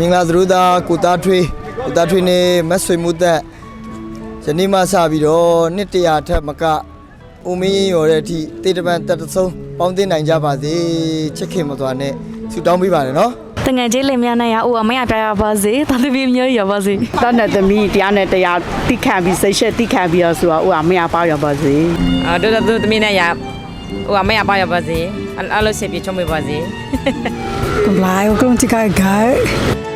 မင်္ဂလာသတို့သားကိုသားထွေးနေမဆွေမှုသက်ယနေ့မှစပြီးတော့နှစ်တရာထက်မကဦးမင်းရော်တဲ့အထိတေတပံတက်တဆုံးပေါင်းတင်နိုင်ကြပါစေချစ်ခင်မသွားနဲ့ဆုတောင်းပေးပါတယ်နော်တငယ်ချင်းလေးများနဲ့ရဦးအမေရပြရပါစေတာသမီးမျိုးရပါစေတတ်တဲ့သမီးတရားနဲ့တရားတိခံပြီးစိတ်ရှက်တိခံပြီးတော့ဆိုတော့ဦးအမေရပါရပါစေတို့သမီးနဲ့ရဦးအမေရပါရပါစေအဲ့လိုဆက်ပြီးချုံးပေးပါစေကံလာကိုကံချစ်ခိုင်